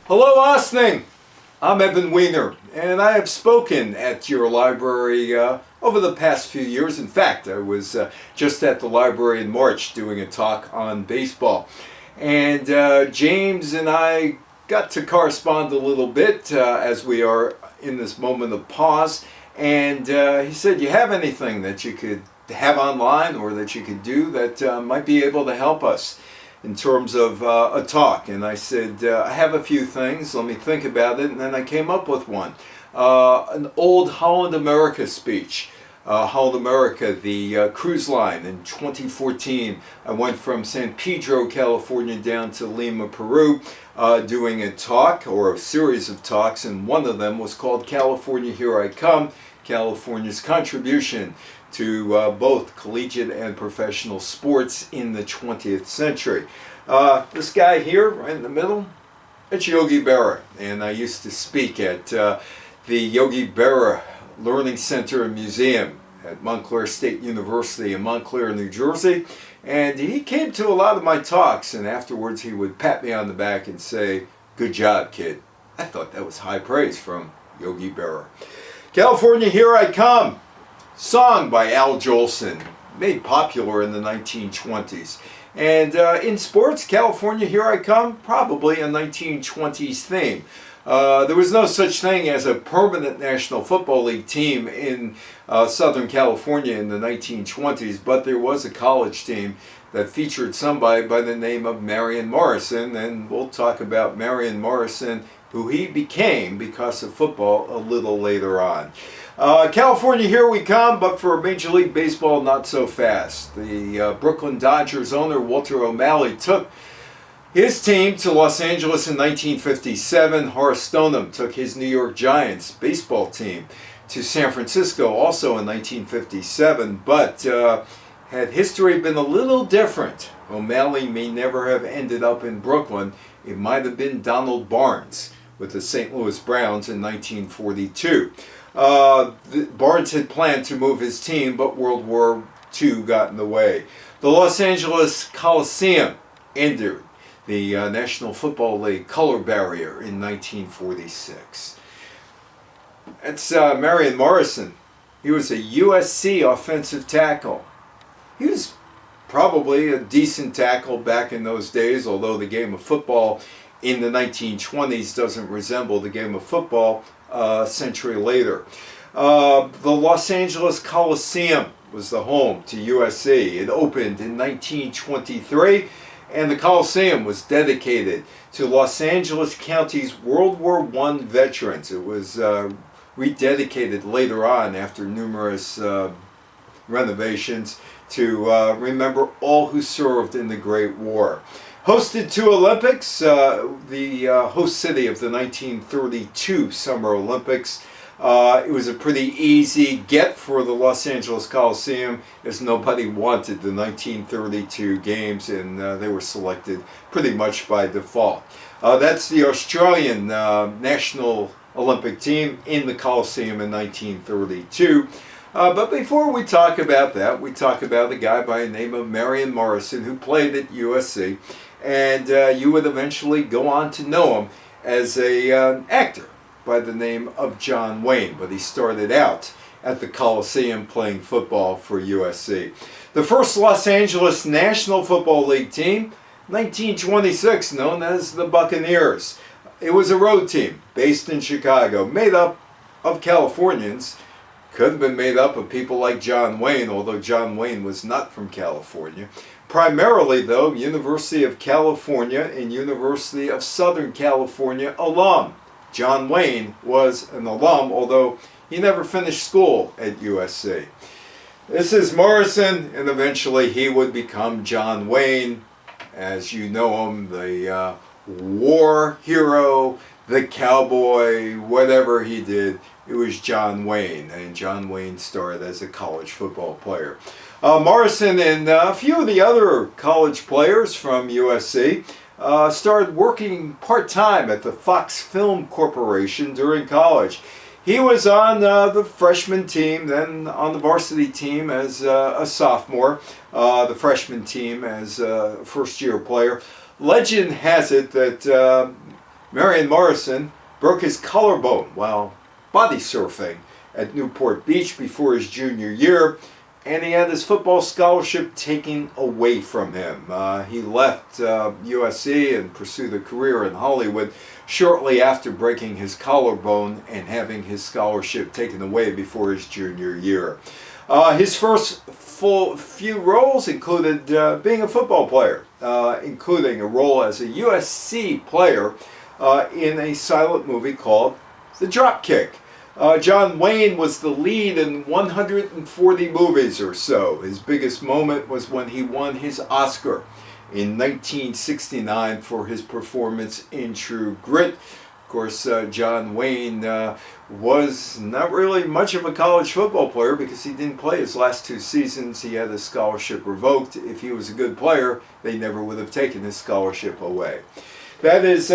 Hello, Ossining. I'm Evan Weiner, and I have spoken at your library over the past few years. In fact, I was just at the library in March doing a talk on baseball. And James and I got to correspond a little bit as we are in this moment of pause. And he said, you have anything that you could have online or that you could do that might be able to help us in terms of a talk? And I said, I have a few things, let me think about it, and then I came up with one. An old Holland America speech. Holland America, the cruise line in 2014. I went from San Pedro, California down to Lima, Peru, doing a talk or a series of talks, and one of them was called California Here I Come, California's Contribution to both collegiate and professional sports in the 20th century. This guy here, right in the middle, it's Yogi Berra, and I used to speak at the Yogi Berra Learning Center and Museum at Montclair State University in Montclair, New Jersey, and he came to a lot of my talks, and afterwards he would pat me on the back and say, "Good job, kid." I thought that was high praise from Yogi Berra. California Here I Come, song by Al Jolson, made popular in the 1920s. And in sports, California Here I Come, probably a 1920s theme. There was no such thing as a permanent National Football League team in Southern California in the 1920s, but there was a college team that featured somebody by the name of Marion Morrison, and we'll talk about Marion Morrison, who he became because of football, a little later on. California Here We Come, but for Major League Baseball, not so fast. The Brooklyn Dodgers owner, Walter O'Malley, took his team to Los Angeles in 1957. Horace Stoneham took his New York Giants baseball team to San Francisco also in 1957. But had history been a little different, O'Malley may never have ended up in Brooklyn. It might have been Donald Barnes with the St. Louis Browns in 1942. Barnes had planned to move his team, but World War II got in the way. The Los Angeles Coliseum entered the National Football League color barrier in 1946. That's Marion Morrison. He was a USC offensive tackle. He was probably a decent tackle back in those days, although the game of football in the 1920s doesn't resemble the game of football a century later. The Los Angeles Coliseum was the home to USC. It opened in 1923, and the Coliseum was dedicated to Los Angeles County's World War I veterans. It was rededicated later on after numerous renovations to remember all who served in the Great War. Hosted two Olympics, the host city of the 1932 Summer Olympics. It was a pretty easy get for the Los Angeles Coliseum, as nobody wanted the 1932 games, and they were selected pretty much by default. That's the Australian National Olympic team in the Coliseum in 1932. But before we talk about that, we talk about a guy by the name of Marion Morrison, who played at USC, and you would eventually go on to know him as an actor by the name of John Wayne, but he started out at the Coliseum playing football for USC. The first Los Angeles National Football League team, 1926, known as the Buccaneers. It was a road team based in Chicago, made up of Californians. Could have been made up of people like John Wayne, although John Wayne was not from California. Primarily, though, University of California and University of Southern California alum. John Wayne was an alum, although he never finished school at USC. This is Morrison, and eventually he would become John Wayne, as you know him, the war hero, the cowboy, whatever he did. It was John Wayne, and John Wayne started as a college football player. Morrison and a few of the other college players from USC started working part-time at the Fox Film Corporation during college. He was on the freshman team, then on the varsity team as a sophomore, the freshman team as a first-year player. Legend has it that Marion Morrison broke his collarbone while body surfing at Newport Beach before his junior year, and he had his football scholarship taken away from him. He left USC and pursued a career in Hollywood shortly after breaking his collarbone and having his scholarship taken away before his junior year. His first few roles included being a football player, including a role as a USC player in a silent movie called The Dropkick. John Wayne was the lead in 140 movies or so. His biggest moment was when he won his Oscar in 1969 for his performance in True Grit. Of course, John Wayne was not really much of a college football player because he didn't play his last 2 seasons. He had his scholarship revoked. If he was a good player, they never would have taken his scholarship away. That is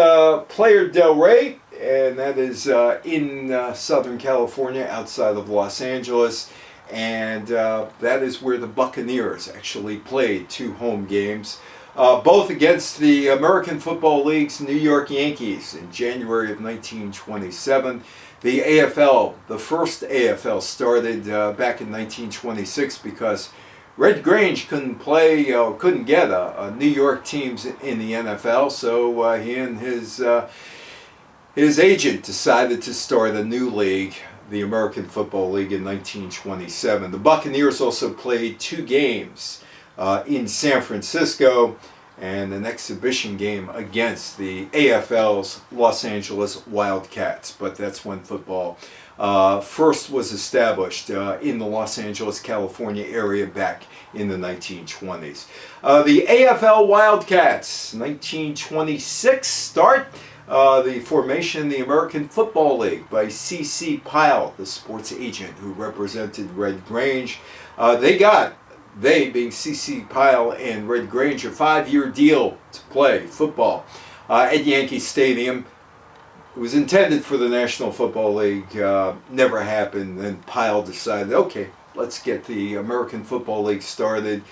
Playa del Rey, and that is in Southern California outside of Los Angeles. And that is where the Buccaneers actually played 2 home games, both against the American Football League's New York Yankees in January of 1927. The AFL, the first AFL, started back in 1926 because Red Grange couldn't get a New York teams in the NFL, so he and his agent decided to start a new league, the American Football League, in 1927. The Buccaneers also played 2 games in San Francisco and an exhibition game against the AFL's Los Angeles Wildcats, but that's when football first was established in the Los Angeles, California area back in the 1920s. The AFL Wildcats, 1926 start. The formation in the American Football League by C.C. Pyle, the sports agent who represented Red Grange. They being C.C. Pyle and Red Grange, a 5-year deal to play football at Yankee Stadium. It was intended for the National Football League, never happened. Then Pyle decided, okay, let's get the American Football League started.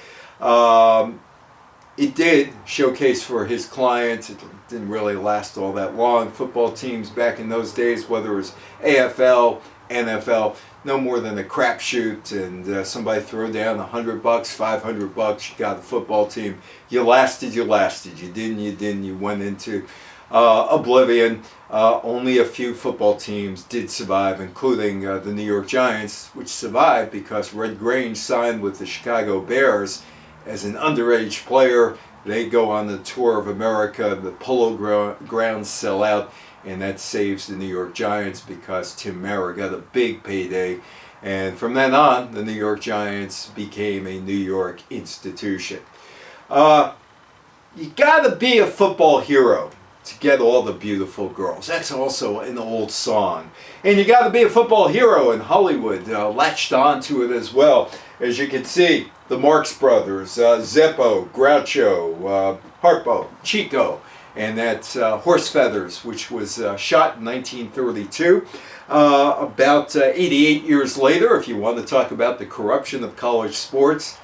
It did showcase for his clients. It didn't really last all that long. Football teams back in those days, whether it was AFL, NFL, no more than a crapshoot, and somebody throw down $100, $500, you got a football team. You lasted. You didn't. You went into oblivion. Only a few football teams did survive, including the New York Giants, which survived because Red Grange signed with the Chicago Bears as an underage player. They go on the tour of America. The Polo Grounds sell out, and that saves the New York Giants because Tim Mara got a big payday. And from then on, the New York Giants became a New York institution. You gotta be a football hero to get all the beautiful girls. That's also an old song. And you gotta be a football hero, in Hollywood latched onto it as well. As you can see, the Marx Brothers, Zeppo, Groucho, Harpo, Chico, and that's Horse Feathers, which was shot in 1932. About 88 years later, if you want to talk about the corruption of college sports,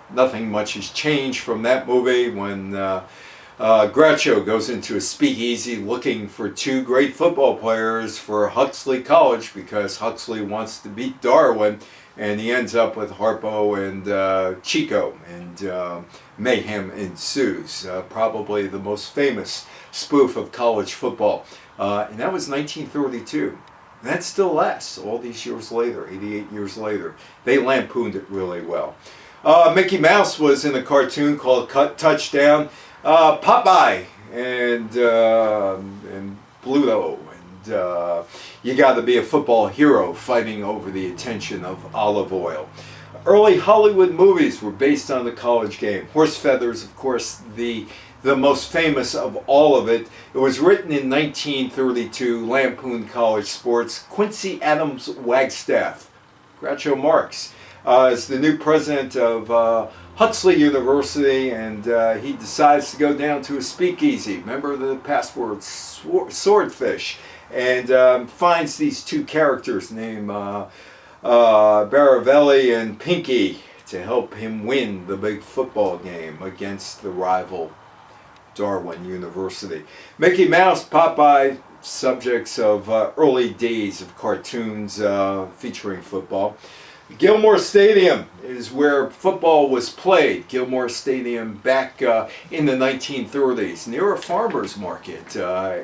nothing much has changed from that movie when Groucho goes into a speakeasy looking for 2 great football players for Huxley College because Huxley wants to beat Darwin, and he ends up with Harpo and Chico, and mayhem ensues. Probably the most famous spoof of college football, and that was 1932. And that still lasts all these years later, 88 years later. They lampooned it really well. Mickey Mouse was in a cartoon called Touchdown. Popeye and Pluto, and you got to be a football hero fighting over the attention of olive oil. Early Hollywood movies were based on the college game. Horse Feathers, of course, the most famous of all of it. It was written in 1932, lampooned college sports. Quincy Adams Wagstaff, Groucho Marx, is the new president of Huxley University, and he decides to go down to a speakeasy. Remember the password, Swordfish, and finds these 2 characters named Baravelli and Pinky to help him win the big football game against the rival Darwin University. Mickey Mouse, Popeye, subjects of early days of cartoons featuring football. Gilmore Stadium is where football was played. Gilmore Stadium back in the 1930s near a farmer's market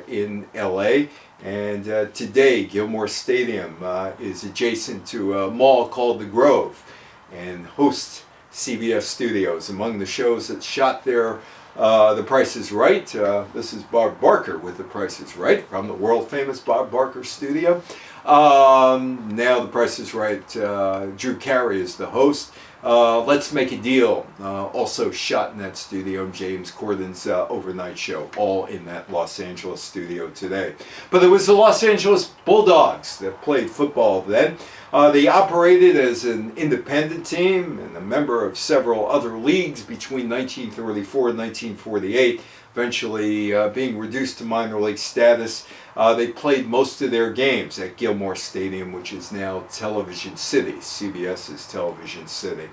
in LA. And today Gilmore Stadium is adjacent to a mall called The Grove and hosts CBS Studios. Among the shows that shot there, The Price is Right. This is Bob Barker with The Price is Right from the world famous Bob Barker studio. Now The Price is Right. Drew Carey is the host. Let's Make a Deal, also shot in that studio. James Corden's overnight show, all in that Los Angeles studio today. But it was the Los Angeles Bulldogs that played football then. They operated as an independent team and a member of several other leagues between 1934 and 1948, eventually being reduced to minor league status. They played most of their games at Gilmore Stadium, which is now Television City, CBS's Television City.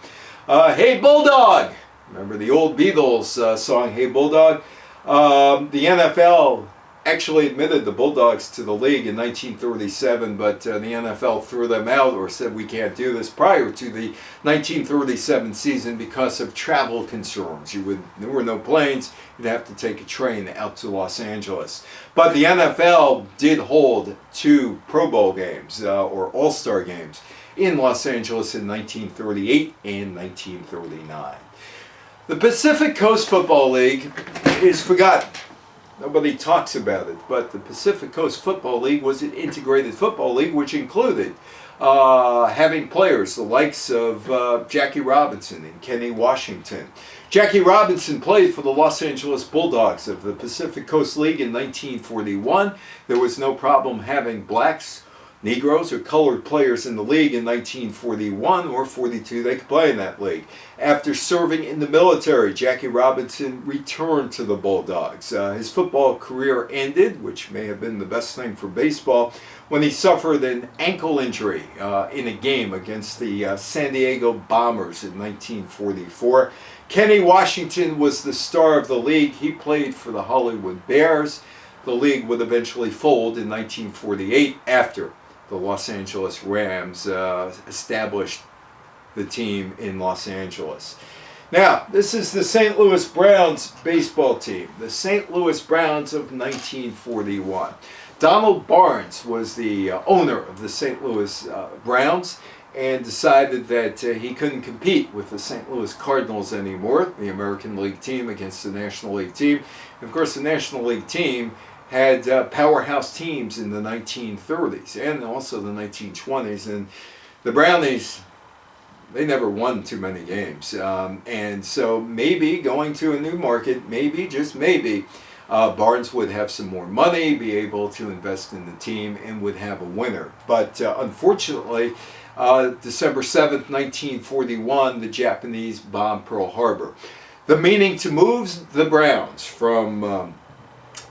Hey Bulldog! Remember the old Beatles song, Hey Bulldog? The NFL actually admitted the Bulldogs to the league in 1937, but the NFL threw them out or said we can't do this prior to the 1937 season because of travel concerns. There were no planes. You'd have to take a train out to Los Angeles. But the NFL did hold 2 Pro Bowl games or All-Star games in Los Angeles in 1938 and 1939. The Pacific Coast Football League is forgotten. Nobody talks about it, but the Pacific Coast Football League was an integrated football league which included having players the likes of Jackie Robinson and Kenny Washington. Jackie Robinson played for the Los Angeles Bulldogs of the Pacific Coast League in 1941. There was no problem having blacks, Negroes, or colored players in the league in 1941 or 42. They could play in that league. After serving in the military, Jackie Robinson returned to the Bulldogs. His football career ended, which may have been the best thing for baseball, when he suffered an ankle injury in a game against the San Diego Bombers in 1944. Kenny Washington was the star of the league. He played for the Hollywood Bears. The league would eventually fold in 1948 after the Los Angeles Rams established the team in Los Angeles. Now, this is the St. Louis Browns baseball team, the St. Louis Browns of 1941. Donald Barnes was the owner of the St. Louis Browns and decided that he couldn't compete with the St. Louis Cardinals anymore, the American League team against the National League team. And of course, the National League team had powerhouse teams in the 1930s and also the 1920s. And the Brownies, they never won too many games. And so maybe going to a new market, maybe, just maybe, Barnes would have some more money, be able to invest in the team, and would have a winner. But unfortunately, December 7th, 1941, the Japanese bombed Pearl Harbor. The meaning to move the Browns from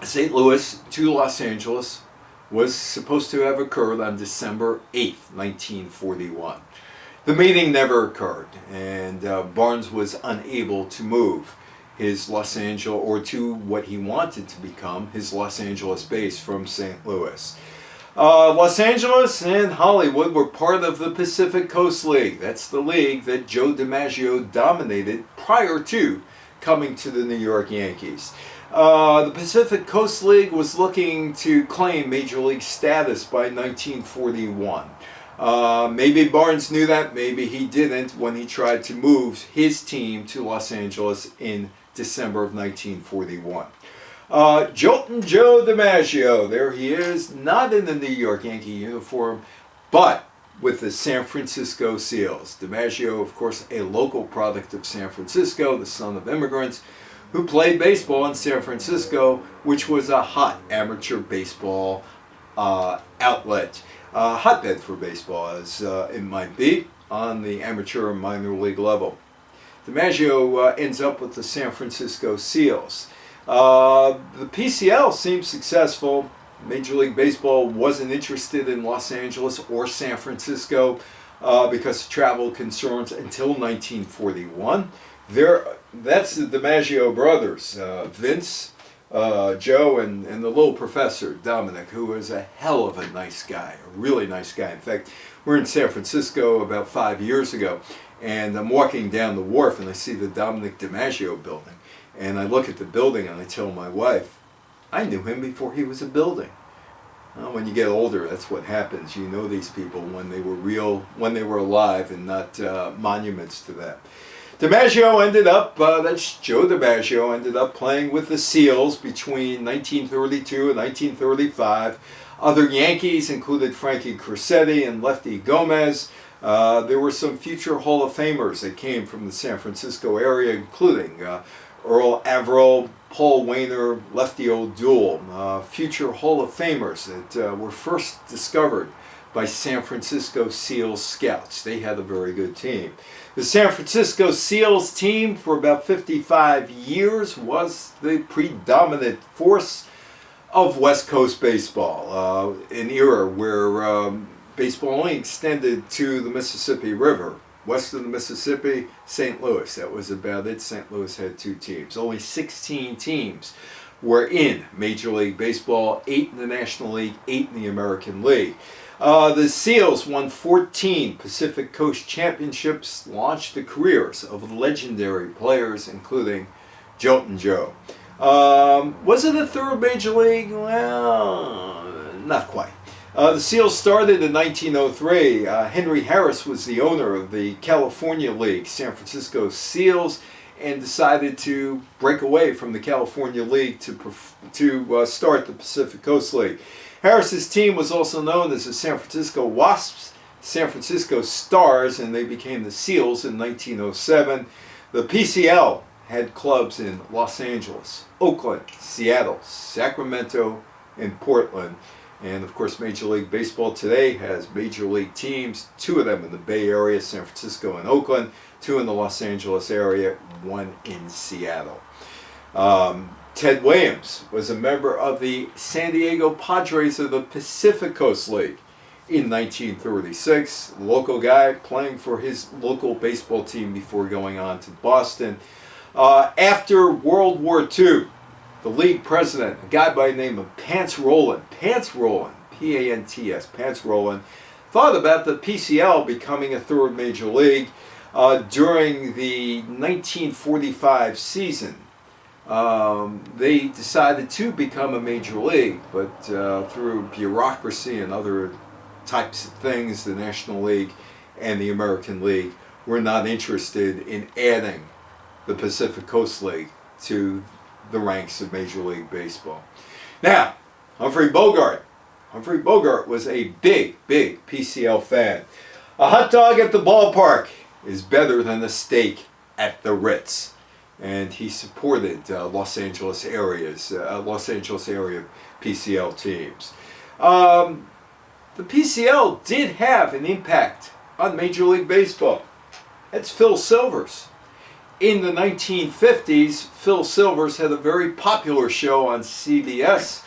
St. Louis to Los Angeles was supposed to have occurred on December 8th, 1941. The meeting never occurred, and Barnes was unable to move his Los Angeles, or to what he wanted to become, his Los Angeles base from St. Louis. Los Angeles and Hollywood were part of the Pacific Coast League. That's the league that Joe DiMaggio dominated prior to coming to the New York Yankees. The Pacific Coast League was looking to claim Major League status by 1941. Maybe Barnes knew that, maybe he didn't when he tried to move his team to Los Angeles in December of 1941. Joltin' Joe DiMaggio, there he is, not in the New York Yankee uniform, but with the San Francisco Seals. DiMaggio, of course, a local product of San Francisco, the son of immigrants, who played baseball in San Francisco, which was a hot amateur baseball outlet. Hotbed for baseball, as it might be, on the amateur and minor league level. DiMaggio ends up with the San Francisco Seals. The PCL seemed successful. Major League Baseball wasn't interested in Los Angeles or San Francisco because of travel concerns until 1941. That's the DiMaggio brothers, Vince Joe and the little professor, Dominic, who was a hell of a nice guy, a really nice guy. In fact, we're in San Francisco about 5 years ago, and I'm walking down the wharf and I see the Dominic DiMaggio building. And I look at the building and I tell my wife, I knew him before he was a building. Well, when you get older, that's what happens. You know these people when they were real, when they were alive, and not monuments to that. DiMaggio ended up, that's Joe DiMaggio, ended up playing with the Seals between 1932 and 1935. Other Yankees included Frankie Crosetti and Lefty Gomez. There were some future Hall of Famers that came from the San Francisco area, including Earl Averill, Paul Wainer, Lefty O'Doul, future Hall of Famers that were first discovered by San Francisco Seals scouts. They had a very good team. The San Francisco Seals team for about 55 years was the predominant force of West Coast baseball, an era where baseball only extended to the Mississippi River. West of the Mississippi, St. Louis. That was about it. St. Louis had 2 teams. Only 16 teams were in Major League Baseball, 8 in the National League, 8 in the American League. The Seals won 14 Pacific Coast Championships, launched the careers of legendary players, including Joltin' Joe. Was it a third Major League? Well, not quite. The Seals started in 1903. Henry Harris was the owner of the California League, San Francisco Seals, and decided to break away from the California League to start the Pacific Coast League. Harris's team was also known as the San Francisco Wasps, San Francisco Stars, and they became the Seals in 1907. The PCL had clubs in Los Angeles, Oakland, Seattle, Sacramento, and Portland. And of course, Major League Baseball today has major league teams, 2 of them in the Bay Area, San Francisco and Oakland, 2 in the Los Angeles area, 1 in Seattle. Ted Williams was a member of the San Diego Padres of the Pacific Coast League in 1936. Local guy playing for his local baseball team before going on to Boston. After World War II, the league president, a guy by the name of Pants Rowland, P-A-N-T-S, Pants Rowland, thought about the PCL becoming a third major league during the 1945 season. They decided to become a major league, but through bureaucracy and other types of things, the National League and the American League were not interested in adding the Pacific Coast League to the ranks of Major League Baseball. Now, Humphrey Bogart. Humphrey Bogart was a big PCL fan. A hot dog at the ballpark is better than a steak at the Ritz. And he supported Los Angeles area PCL teams. The PCL did have an impact on Major League Baseball. That's Phil Silvers. In the 1950s, Phil Silvers had a very popular show on CBS,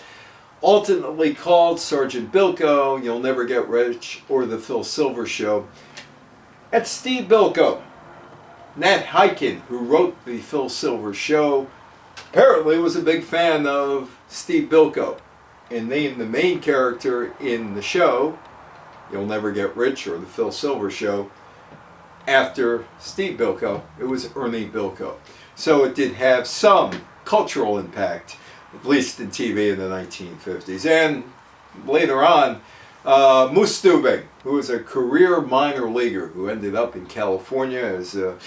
alternately called Sergeant Bilko, You'll Never Get Rich, or The Phil Silvers Show. That's Steve Bilko. Nat Hiken, who wrote The Phil Silvers Show, apparently was a big fan of Steve Bilko and named the main character in the show, You'll Never Get Rich, or The Phil Silvers Show, after Steve Bilko. It was Ernie Bilko. So it did have some cultural impact, at least in TV in the 1950s. And later on, Moose Stubing, who was a career minor leaguer who ended up in California as a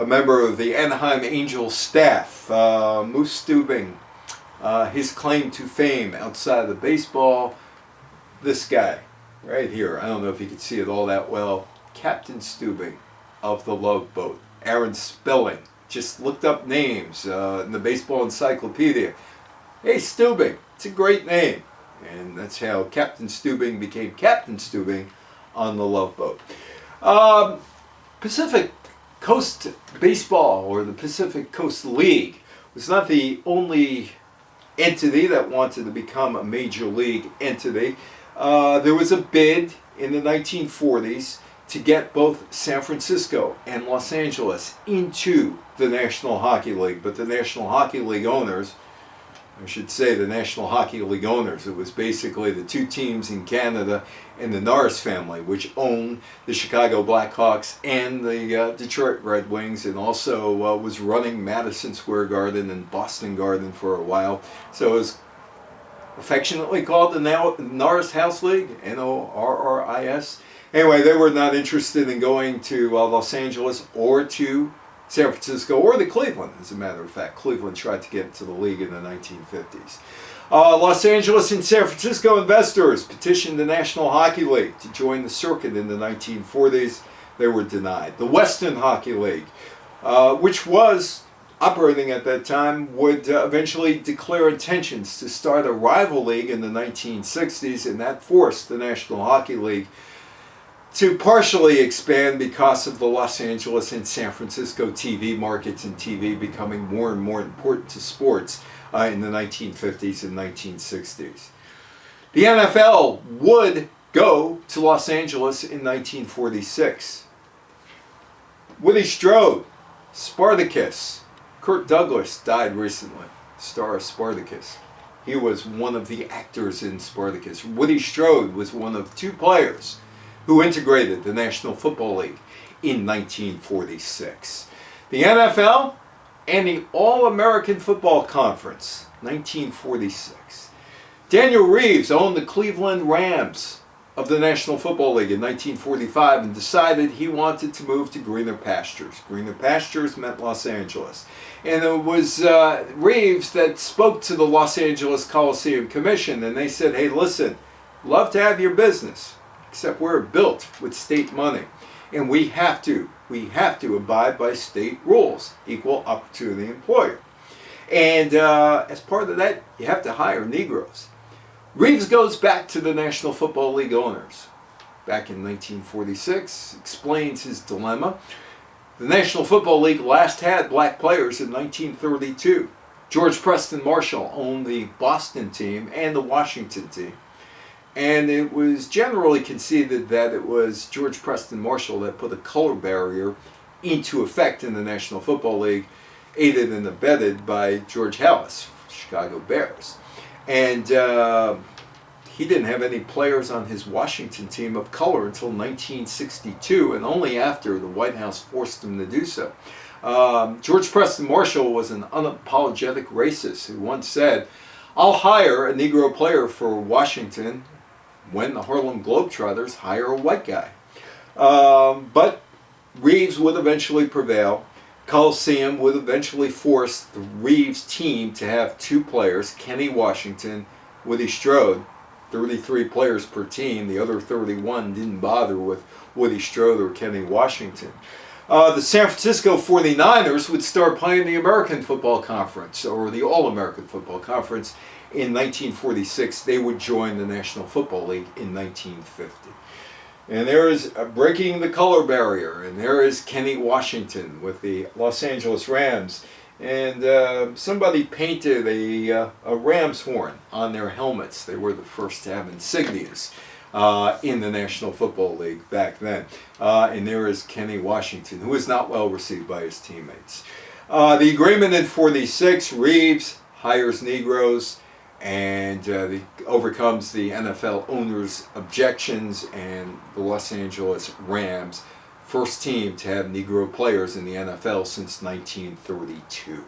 member of the Anaheim Angels staff. Moose Stubing, his claim to fame outside of baseball, this guy right here. I don't know if you can see it all that well. Captain Stubing of the Love Boat. Aaron Spelling just looked up names in the baseball encyclopedia. Hey, Stubing, it's a great name. And that's how Captain Stubing became Captain Stubing on the Love Boat. Pacific Coast Baseball, or the Pacific Coast League, was not the only entity that wanted to become a major league entity. There was a bid in the 1940s to get both San Francisco and Los Angeles into the National Hockey League, but the National Hockey League owners I should say the National Hockey League owners. It was basically the two teams in Canada and the Norris family, which owned the Chicago Blackhawks and the Detroit Red Wings, and also was running Madison Square Garden and Boston Garden for a while. So it was affectionately called the Norris House League, Norris. Anyway, they were not interested in going to Los Angeles or to San Francisco or to Cleveland, as a matter of fact. Cleveland tried to get into the league in the 1950s. Los Angeles and San Francisco investors petitioned the National Hockey League to join the circuit in the 1940s. They were denied. The Western Hockey League, which was operating at that time, would eventually declare intentions to start a rival league in the 1960s, and that forced the National Hockey League to partially expand because of the Los Angeles and San Francisco TV markets, and TV becoming more and more important to sports in the 1950s and 1960s. The NFL would go to Los Angeles in 1946. Woody Strode, Spartacus. Kirk Douglas died recently, star of Spartacus. He was one of the actors in Spartacus. Woody Strode was one of two players who integrated the National Football League in 1946. The NFL and the All-American Football Conference, 1946. Daniel Reeves owned the Cleveland Rams of the National Football League in 1945 and decided he wanted to move to greener pastures. Greener pastures meant Los Angeles. And it was Reeves that spoke to the Los Angeles Coliseum Commission, and they said, hey, listen, love to have your business, except we're built with state money, and we have to abide by state rules, equal opportunity employer. And as part of that, you have to hire Negroes. Reeves goes back to the National Football League owners back in 1946, explains his dilemma. The National Football League last had black players in 1932. George Preston Marshall owned the Boston team and the Washington team. And it was generally conceded that it was George Preston Marshall that put a color barrier into effect in the National Football League, aided and abetted by George Halas, Chicago Bears. And he didn't have any players on his Washington team of color until 1962, and only after the White House forced him to do so. George Preston Marshall was an unapologetic racist who once said, I'll hire a Negro player for Washington when the Harlem Globetrotters hire a white guy. But Reeves would eventually prevail. Coliseum would eventually force the Reeves team to have two players, Kenny Washington, Woody Strode, 33 players per team. The other 31 didn't bother with Woody Strode or Kenny Washington. The San Francisco 49ers would start playing the American Football Conference, or the All-American Football Conference, in 1946. They would join the National Football League in 1950. And there is breaking the color barrier, and there is Kenny Washington with the Los Angeles Rams. And somebody painted a ram's horn on their helmets. They were the first to have insignias in the National Football League back then. And there is Kenny Washington, who was not well received by his teammates. The agreement in 46, Reeves hires Negroes and overcomes the NFL owners' objections, and the Los Angeles Rams, first team to have Negro players in the NFL since 1932.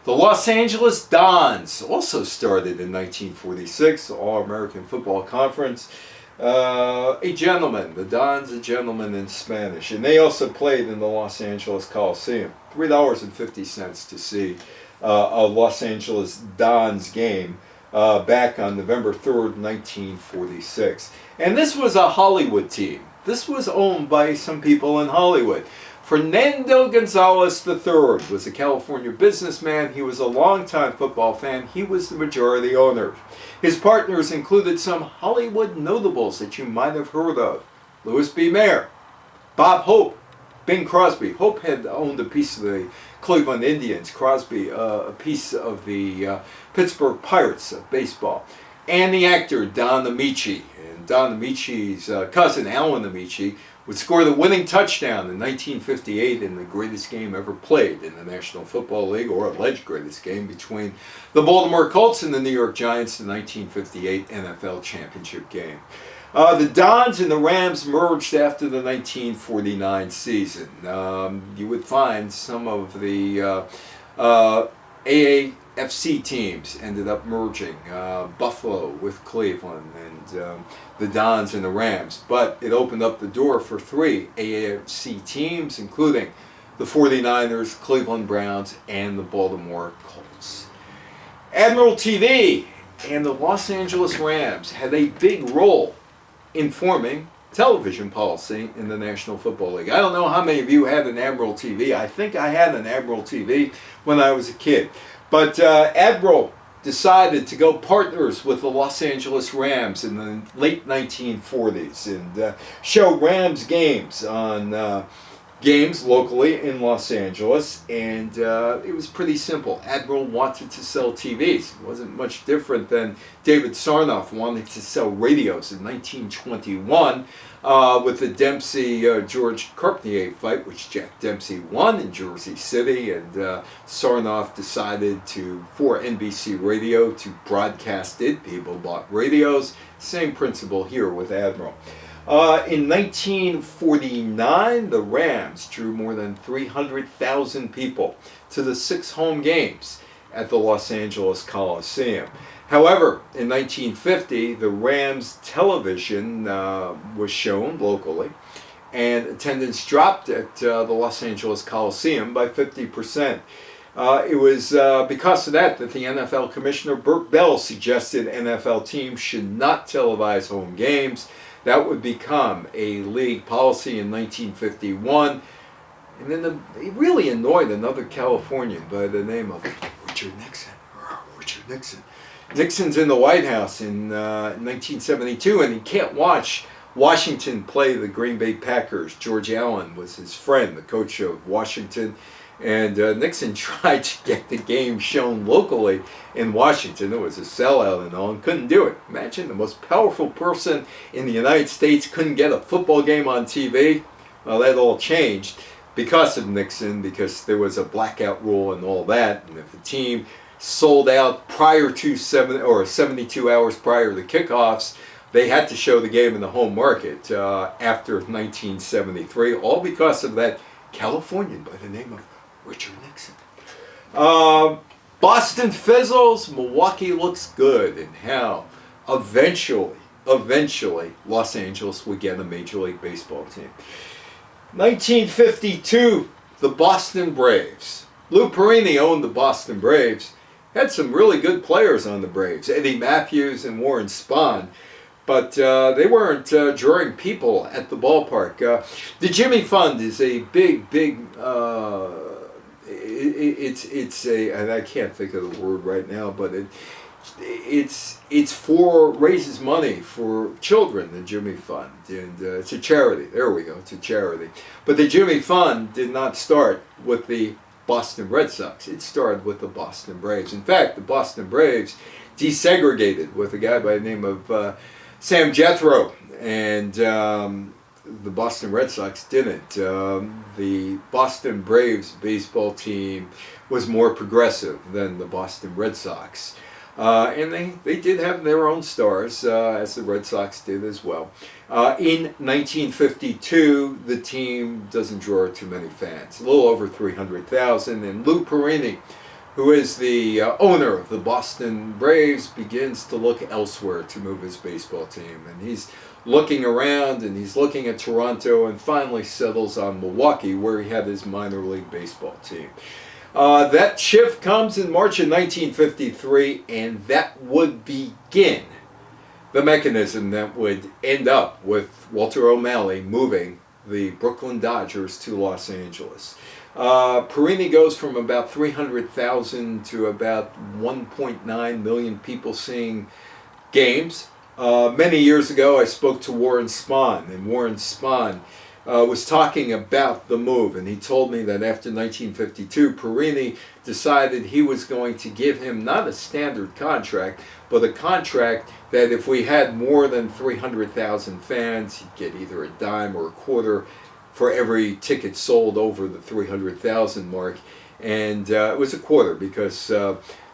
The Los Angeles Dons also started in 1946, the All-American Football Conference. A gentleman, the Dons, a gentleman in Spanish, and they also played in the Los Angeles Coliseum. $3.50 to see a Los Angeles Dons game back on November 3rd, 1946. And this was a Hollywood team. This was owned by some people in Hollywood. Fernando Gonzalez III was a California businessman. He was a longtime football fan. He was the majority owner. His partners included some Hollywood notables that you might have heard of. Louis B. Mayer, Bob Hope, Bing Crosby. Hope had owned a piece of the Cleveland Indians. Crosby, a piece of the Pittsburgh Pirates of baseball. And the actor Don Ameche. And Don Ameche's cousin, Alan Ameche, would score the winning touchdown in 1958 in the greatest game ever played in the National Football League, or alleged greatest game, between the Baltimore Colts and the New York Giants, the 1958 NFL Championship game. The Dons and the Rams merged after the 1949 season. You would find some of the AAFC teams ended up merging, Buffalo with Cleveland, and the Dons and the Rams. But it opened up the door for 3 AAFC teams, including the 49ers, Cleveland Browns, and the Baltimore Colts. Admiral TV and the Los Angeles Rams had a big role in forming television policy in the National Football League. I don't know how many of you had an Admiral TV. I think I had an Admiral TV when I was a kid. But Admiral decided to go partners with the Los Angeles Rams in the late 1940s and show Rams games on games locally in Los Angeles, and it was pretty simple. Admiral wanted to sell TVs. It wasn't much different than David Sarnoff wanting to sell radios in 1921 with the Dempsey-George Carpentier fight, which Jack Dempsey won in Jersey City, and Sarnoff decided for NBC Radio to broadcast it. People bought radios. Same principle here with Admiral. In 1949, the Rams drew more than 300,000 people to the 6 home games at the Los Angeles Coliseum. However, in 1950, the Rams television was shown locally, and attendance dropped at the Los Angeles Coliseum by 50%. It was because of that the NFL Commissioner Burt Bell suggested NFL teams should not televise home games. That would become a league policy in 1951. And then it really annoyed another Californian by the name of Richard Nixon. Richard Nixon. Nixon's in the White House in 1972, and he can't watch Washington play the Green Bay Packers. George Allen was his friend, the coach of Washington. And Nixon tried to get the game shown locally in Washington. It was a sellout and all, and couldn't do it. Imagine the most powerful person in the United States couldn't get a football game on TV. Well, that all changed because of Nixon, because there was a blackout rule and all that. And if a team sold out prior to 72 hours prior to kickoffs, they had to show the game in the home market after 1973, all because of that Californian by the name of Richard Nixon. Boston fizzles, Milwaukee looks good, and how eventually Los Angeles would get a Major League Baseball team. 1952, the Boston Braves. Lou Perini owned the Boston Braves. Had some really good players on the Braves, Eddie Matthews and Warren Spahn. But they weren't drawing people at the ballpark. The Jimmy Fund is a big, it's a, and I can't think of the word right now, but it's raises money for children, the Jimmy Fund, and it's a charity. There we go, it's a charity. But the Jimmy Fund did not start with the Boston Red Sox. It started with the Boston Braves. In fact, the Boston Braves desegregated with a guy by the name of Sam Jethro, and the Boston Red Sox didn't. The Boston Braves baseball team was more progressive than the Boston Red Sox. And they did have their own stars, as the Red Sox did as well. In 1952, the team doesn't draw too many fans, a little over 300,000, and Lou Perini, who is the owner of the Boston Braves, begins to look elsewhere to move his baseball team. And he's looking around, and he's looking at Toronto, and finally settles on Milwaukee, where he had his minor league baseball team. That shift comes in March of 1953, and that would begin the mechanism that would end up with Walter O'Malley moving the Brooklyn Dodgers to Los Angeles. Perini goes from about 300,000 to about 1.9 million people seeing games. Many years ago, I spoke to Warren Spahn, and Warren Spahn was talking about the move, and he told me that after 1952, Perini decided he was going to give him not a standard contract, but a contract that if we had more than 300,000 fans, he'd get either a dime or a quarter for every ticket sold over the 300,000 mark. And it was a quarter because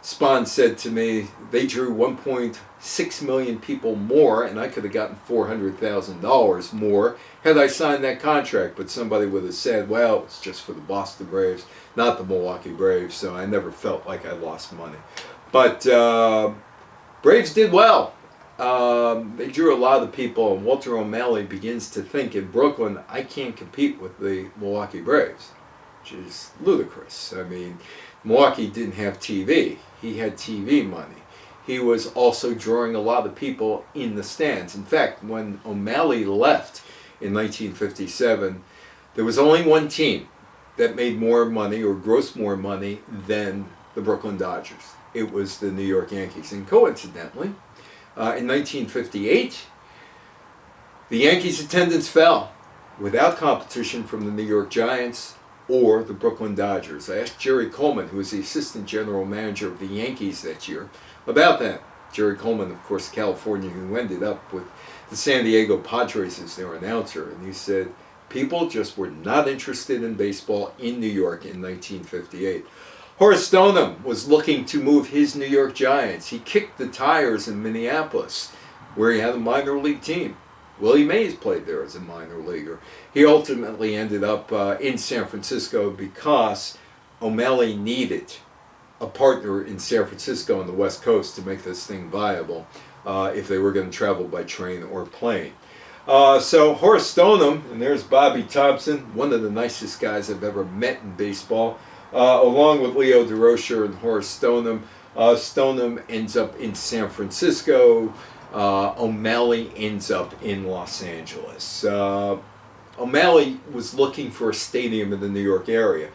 Spahn said to me they drew 1.6 million people more, and I could have gotten $400,000 more had I signed that contract. But somebody would have said, well, it's just for the Boston Braves, not the Milwaukee Braves, so I never felt like I lost money. But Braves did well. They drew a lot of people, and Walter O'Malley begins to think in Brooklyn, I can't compete with the Milwaukee Braves, which is ludicrous. I mean, Milwaukee didn't have TV. He had TV money. He was also drawing a lot of people in the stands. In fact, when O'Malley left in 1957, there was only one team that made more money or grossed more money than the Brooklyn Dodgers. It was the New York Yankees. And coincidentally, in 1958, the Yankees' attendance fell without competition from the New York Giants or the Brooklyn Dodgers. I asked Jerry Coleman, who was the assistant general manager of the Yankees that year, about that. Jerry Coleman, of course, California, who ended up with the San Diego Padres as their announcer. And he said, people just were not interested in baseball in New York in 1958. Horace Stoneham was looking to move his New York Giants. He kicked the tires in Minneapolis, where he had a minor league team. Willie Mays played there as a minor leaguer. He ultimately ended up in San Francisco because O'Malley needed a partner in San Francisco on the West Coast to make this thing viable if they were going to travel by train or plane. So Horace Stoneham, and there's Bobby Thompson, one of the nicest guys I've ever met in baseball, along with Leo DeRocher and Horace Stoneham. Stoneham ends up in San Francisco. O'Malley ends up in Los Angeles. O'Malley was looking for a stadium in the New York area,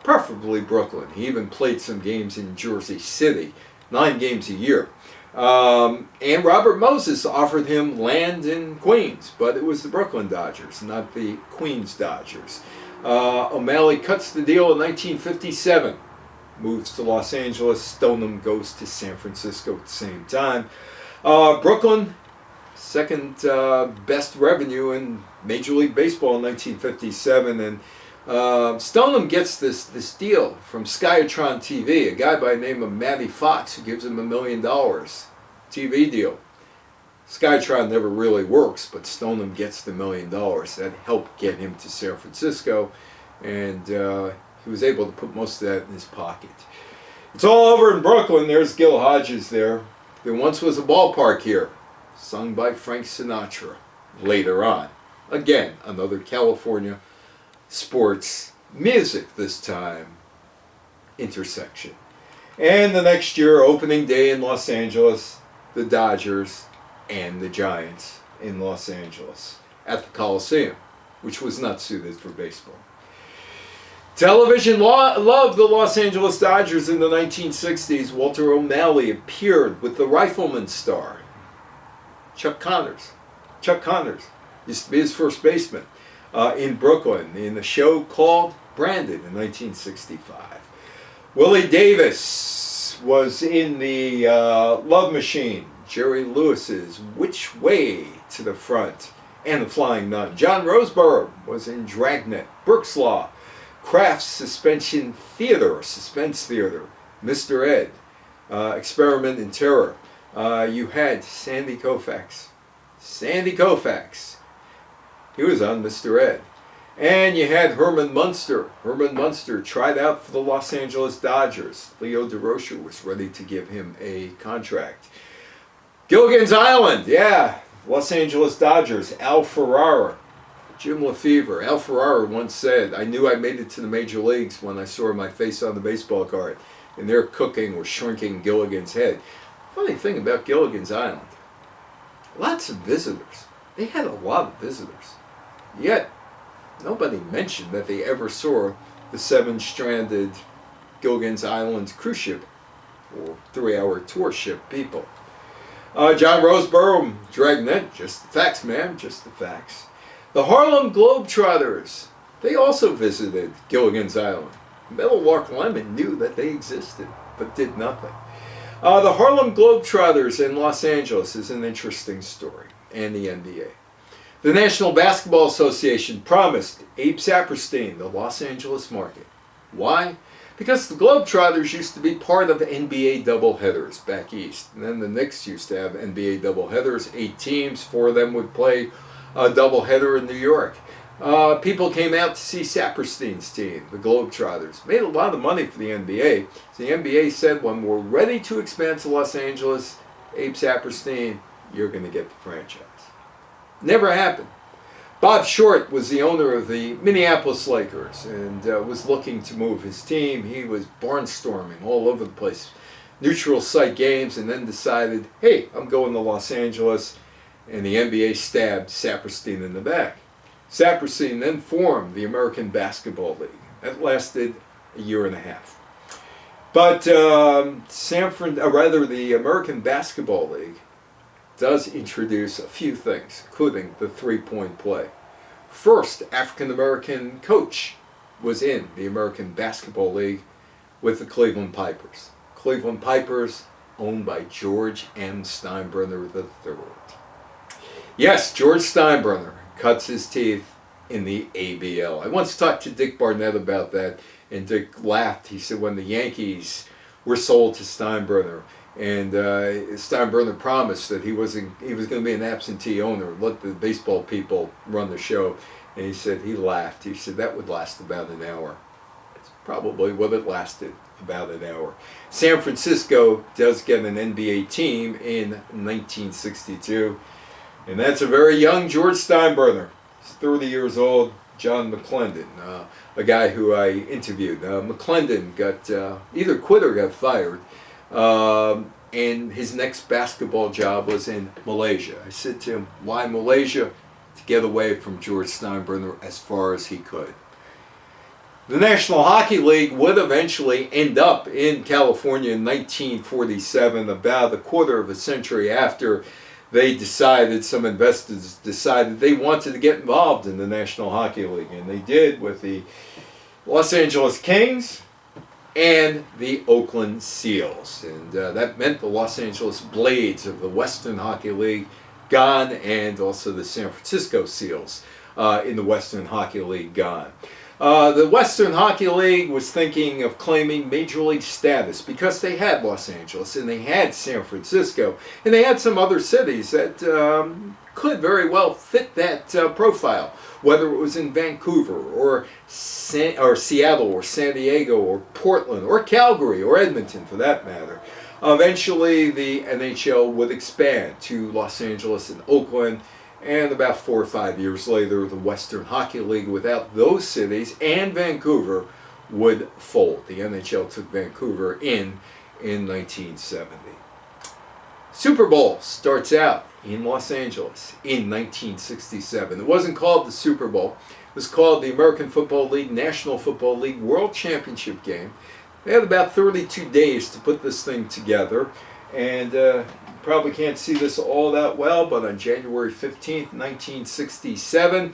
preferably Brooklyn. He even played some games in Jersey City, 9 games a year. And Robert Moses offered him land in Queens, but it was the Brooklyn Dodgers, not the Queens Dodgers. O'Malley cuts the deal in 1957, moves to Los Angeles. Stoneham goes to San Francisco at the same time. Brooklyn, second best revenue in Major League Baseball in 1957, and Stoneham gets this deal from Skytron TV, a guy by the name of Matty Fox, who gives him $1 million TV deal. Skytron never really works, but Stoneham gets the $1 million. That helped get him to San Francisco, and he was able to put most of that in his pocket. It's all over in Brooklyn. There's Gil Hodges there. There once was a ballpark here, sung by Frank Sinatra later on. Again, another California sports music, this time intersection. And the next year, opening day in Los Angeles, the Dodgers and the Giants in Los Angeles at the Coliseum, which was not suited for baseball. Television loved the Los Angeles Dodgers in the 1960s. Walter O'Malley appeared with the Rifleman star, Chuck Connors. Chuck Connors used to be his first baseman in Brooklyn in a show called Branded in 1965. Willie Davis was in the Love Machine, Jerry Lewis's Which Way to the Front, and The Flying Nun. John Roseborough was in Dragnet, Burke's Law, Kraft's Suspense Theater, Mr. Ed, Experiment in Terror. You had Sandy Koufax. He was on Mr. Ed. And you had Herman Munster. Herman Munster tried out for the Los Angeles Dodgers. Leo DeRocher was ready to give him a contract. Gilligan's Island, yeah, Los Angeles Dodgers, Al Ferrara, Jim Lefevre. Al Ferrara once said, I knew I made it to the major leagues when I saw my face on the baseball card, and their cooking was shrinking Gilligan's head. Funny thing about Gilligan's Island, lots of visitors. They had a lot of visitors. Yet, nobody mentioned that they ever saw the 7-stranded Gilligan's Island cruise ship, or 3-hour tour ship people. John Roseborough, Dragnet, just the facts, man, just the facts. The Harlem Globetrotters, they also visited Gilligan's Island. Meadowlark Lemon knew that they existed, but did nothing. The Harlem Globetrotters in Los Angeles is an interesting story, and the NBA. The National Basketball Association promised Abe Saperstein the Los Angeles market. Why? Because the Globetrotters used to be part of NBA doubleheaders back east. And then the Knicks used to have NBA doubleheaders, 8 teams, 4 of them would play a doubleheader in New York. People came out to see Saperstein's team, the Globetrotters. Made a lot of money for the NBA. So the NBA said, when we're ready to expand to Los Angeles, Abe Saperstein, you're going to get the franchise. Never happened. Bob Short was the owner of the Minneapolis Lakers and was looking to move his team. He was barnstorming all over the place, neutral site games, and then decided, hey, I'm going to Los Angeles. And the NBA stabbed Saperstein in the back. Saperstein then formed the American Basketball League. That lasted a year and a half. But the American Basketball League does introduce a few things, including the three-point play. First African-American coach was in the American Basketball League with the Cleveland Pipers. Cleveland Pipers owned by George M. Steinbrenner III. Yes, George Steinbrenner cuts his teeth in the ABL. I once talked to Dick Barnett about that, and Dick laughed. He said when the Yankees were sold to Steinbrenner, and Steinbrenner promised that he was going to be an absentee owner, let the baseball people run the show, and he said he laughed. He said that would last about an hour. That's probably what it lasted, about an hour. San Francisco does get an NBA team in 1962. And that's a very young George Steinbrenner. He's 30 years old, John McClendon, a guy who I interviewed. McClendon got either quit or got fired, and his next basketball job was in Malaysia. I said to him, why Malaysia? To get away from George Steinbrenner as far as he could. The National Hockey League would eventually end up in California in 1947, about a quarter of a century after some investors decided they wanted to get involved in the National Hockey League, and they did with the Los Angeles Kings and the Oakland Seals. And that meant the Los Angeles Blades of the Western Hockey League gone, and also the San Francisco Seals in the Western Hockey League gone. The Western Hockey League was thinking of claiming Major League status because they had Los Angeles and they had San Francisco and they had some other cities that could very well fit that profile, whether it was in Vancouver or Seattle or San Diego or Portland or Calgary or Edmonton for that matter. Eventually the NHL would expand to Los Angeles and Oakland. And about 4 or 5 years later, the Western Hockey League, without those cities and Vancouver, would fold. The NHL took Vancouver in 1970. Super Bowl starts out in Los Angeles in 1967. It wasn't called the Super Bowl. It was called the American Football League National Football League World Championship Game. They had about 32 days to put this thing together. And probably can't see this all that well, but on January 15th, 1967,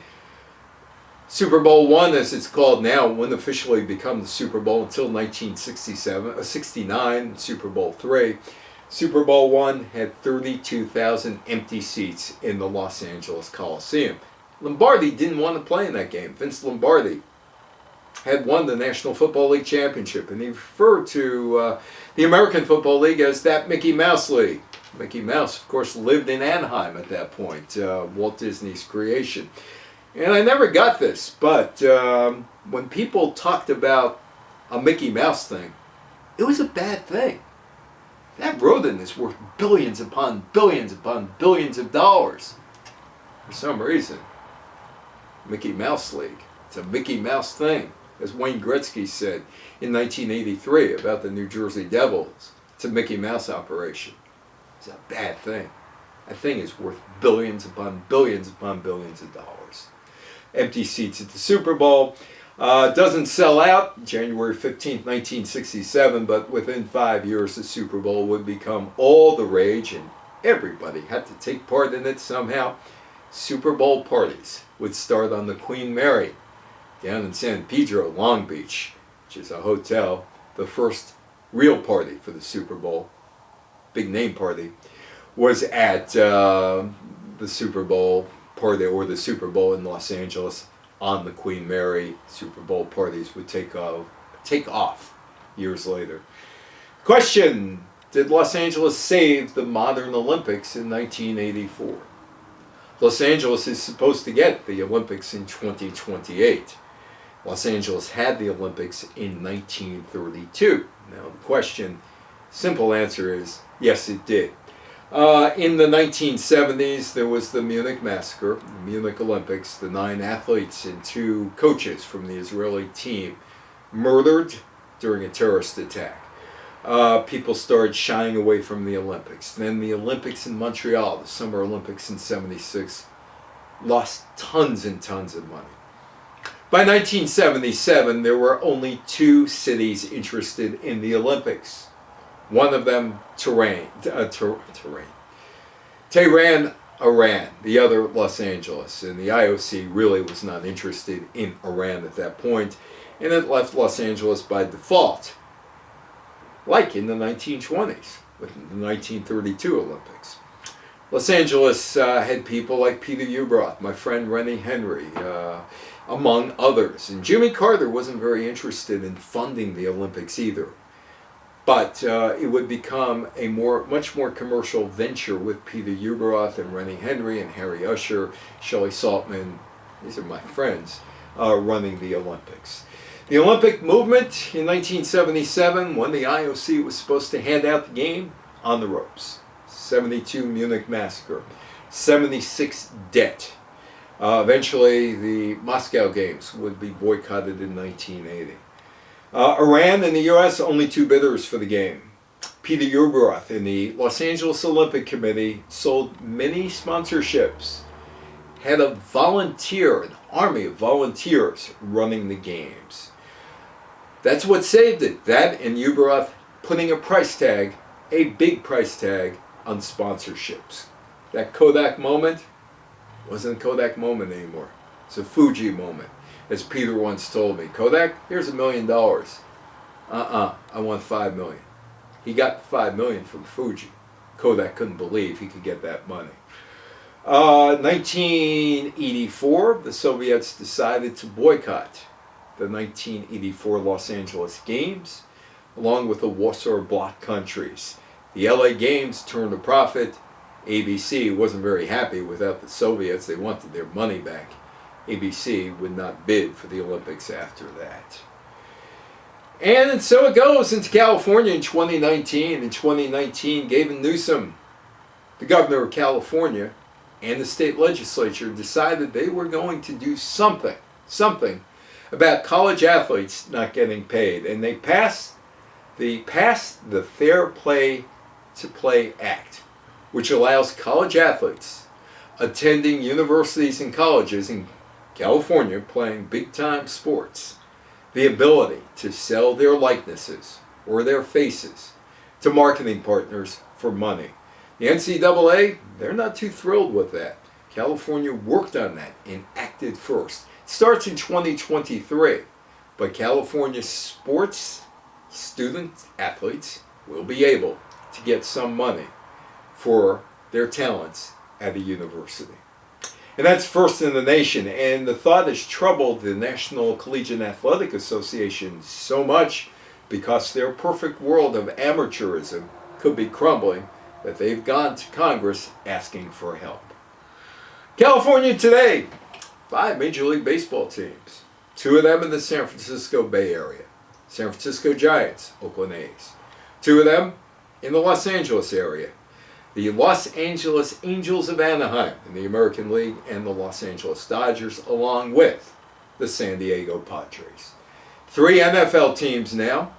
Super Bowl I, as it's called now, wouldn't officially become the Super Bowl until 1969, Super Bowl III. Super Bowl I had 32,000 empty seats in the Los Angeles Coliseum. Lombardi didn't want to play in that game. Vince Lombardi had won the National Football League Championship, and he referred to the American Football League as that Mickey Mouse League. Mickey Mouse, of course, lived in Anaheim at that point, Walt Disney's creation. And I never got this, but when people talked about a Mickey Mouse thing, it was a bad thing. That rodent is worth billions upon billions upon billions of dollars. For some reason, Mickey Mouse League. It's a Mickey Mouse thing. As Wayne Gretzky said in 1983 about the New Jersey Devils, it's a Mickey Mouse operation. It's a bad thing. That thing is worth billions upon billions upon billions of dollars. Empty seats at the Super Bowl. Doesn't sell out January 15th, 1967, but within 5 years the Super Bowl would become all the rage and everybody had to take part in it somehow. Super Bowl parties would start on the Queen Mary down in San Pedro, Long Beach, which is a hotel. The first real party for the Super Bowl, big name party, was at the Super Bowl party, or the Super Bowl in Los Angeles on the Queen Mary. Super Bowl parties would take off years later. Question: did Los Angeles save the modern Olympics in 1984? Los Angeles is supposed to get the Olympics in 2028. Los Angeles had the Olympics in 1932. Now the question, simple answer is yes, it did. In the 1970s, there was the Munich massacre, the Munich Olympics. The 9 athletes and 2 coaches from the Israeli team murdered during a terrorist attack. People started shying away from the Olympics. Then the Olympics in Montreal, the Summer Olympics in '76, lost tons and tons of money. By 1977, there were only 2 cities interested in the Olympics. One of them, Tehran, Iran. The other, Los Angeles. And the IOC really was not interested in Iran at that point, and it left Los Angeles by default, like in the 1920s with the 1932 Olympics. Los Angeles had people like Peter Ueberroth, my friend Rennie Henry, among others. And Jimmy Carter wasn't very interested in funding the Olympics either. But it would become a much more commercial venture with Peter Ueberroth and Rennie Henry and Harry Usher, Shelley Saltman, these are my friends, running the Olympics. The Olympic movement in 1977, when the IOC was supposed to hand out the game, on the ropes. 72 Munich massacre, 76 debt. Eventually, the Moscow Games would be boycotted in 1980. Iran and the U.S., only 2 bidders for the game. Peter Ueberroth and the Los Angeles Olympic Committee sold many sponsorships, had an army of volunteers running the games. That's what saved it. That and Ueberroth putting a big price tag on sponsorships. That Kodak moment wasn't a Kodak moment anymore. It's a Fuji moment. As Peter once told me, Kodak, here's $1 million. I want $5 million. He got the $5 million from Fuji. Kodak couldn't believe he could get that money. 1984, the Soviets decided to boycott the 1984 Los Angeles Games, along with the Warsaw Bloc countries. The LA Games turned a profit. ABC wasn't very happy without the Soviets. They wanted their money back. ABC would not bid for the Olympics after that. And so it goes into California in 2019. In 2019, Gavin Newsom, the governor of California, and the state legislature decided they were going to do something about college athletes not getting paid. And they passed the Fair Play to Play Act, which allows college athletes attending universities and colleges in California playing big-time sports the ability to sell their likenesses or their faces to marketing partners for money. The NCAA, they're not too thrilled with that. California worked on that and acted first. It starts in 2023, but California sports student athletes will be able to get some money for their talents at a university. And that's first in the nation. And the thought has troubled the National Collegiate Athletic Association so much because their perfect world of amateurism could be crumbling that they've gone to Congress asking for help. California today, 5 Major League Baseball teams. 2 of them in the San Francisco Bay Area. San Francisco Giants, Oakland A's. 2 of them in the Los Angeles area. The Los Angeles Angels of Anaheim in the American League and the Los Angeles Dodgers, along with the San Diego Padres. 3 NFL teams now.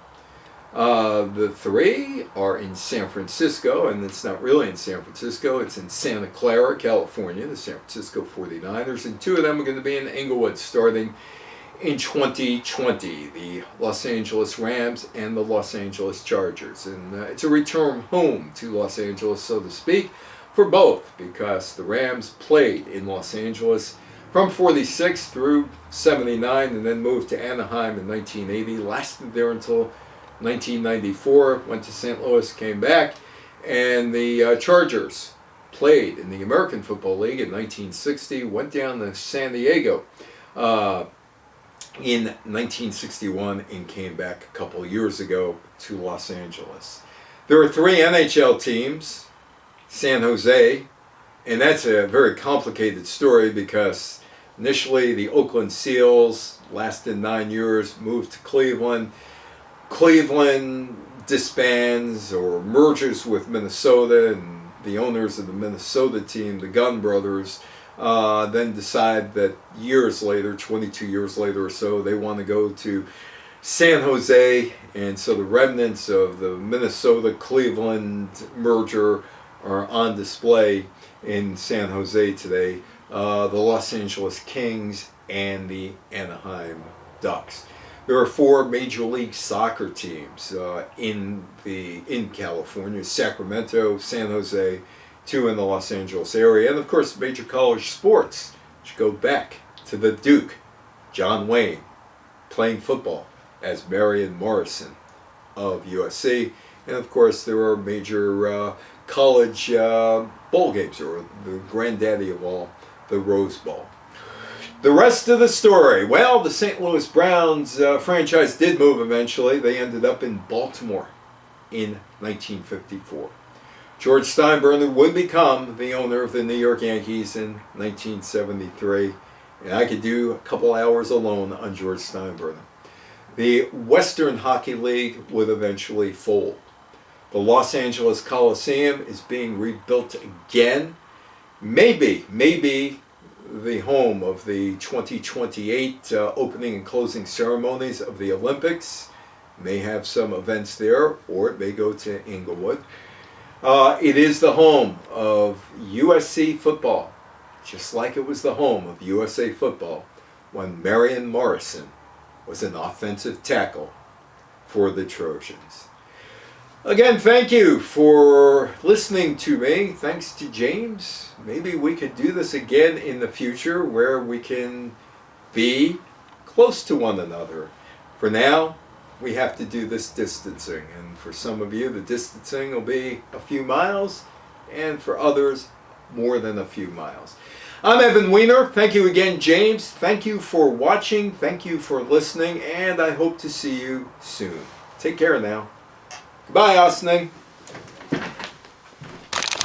The 3 are in San Francisco, and it's not really in San Francisco, it's in Santa Clara, California, the San Francisco 49ers, and 2 of them are going to be in Inglewood starting in 2020, the Los Angeles Rams and the Los Angeles Chargers. And it's a return home to Los Angeles, so to speak. for both, because the Rams played in Los Angeles from 46 through 79 and then moved to Anaheim in 1980, lasted there until 1994, went to St. Louis, came back, and the Chargers played in the American Football League in 1960, went down to San Diego in 1961 and came back a couple of years ago to Los Angeles. There are 3 NHL teams, San Jose, and that's a very complicated story because initially the Oakland Seals lasted 9 years, moved to Cleveland. Cleveland disbands or merges with Minnesota, and the owners of the Minnesota team, the Gunn brothers, then decide that years later, 22 years later or so, they want to go to San Jose, and so the remnants of the Minnesota-Cleveland merger are on display in San Jose today. The Los Angeles Kings and the Anaheim Ducks. There are 4 Major League Soccer teams in California: Sacramento, San Jose, 2 in the Los Angeles area, and of course major college sports, which go back to the Duke, John Wayne, playing football as Marion Morrison of USC, and of course there are major college bowl games, or the granddaddy of all, the Rose Bowl. The rest of the story, well, the St. Louis Browns franchise did move eventually. They ended up in Baltimore in 1954. George Steinbrenner would become the owner of the New York Yankees in 1973, and I could do a couple hours alone on George Steinbrenner. The Western Hockey League would eventually fold. The Los Angeles Coliseum is being rebuilt again. Maybe the home of the 2028 opening and closing ceremonies of the Olympics. May have some events there, or it may go to Inglewood. It is the home of USC football, just like it was the home of USA football when Marion Morrison was an offensive tackle for the Trojans. Again, thank you for listening to me. Thanks to James. Maybe we could do this again in the future where we can be close to one another. For now, we have to do this distancing. And for some of you, the distancing will be a few miles, and for others, more than a few miles. I'm Evan Weiner. Thank you again, James. Thank you for watching. Thank you for listening, and I hope to see you soon. Take care now. Goodbye, Ossining.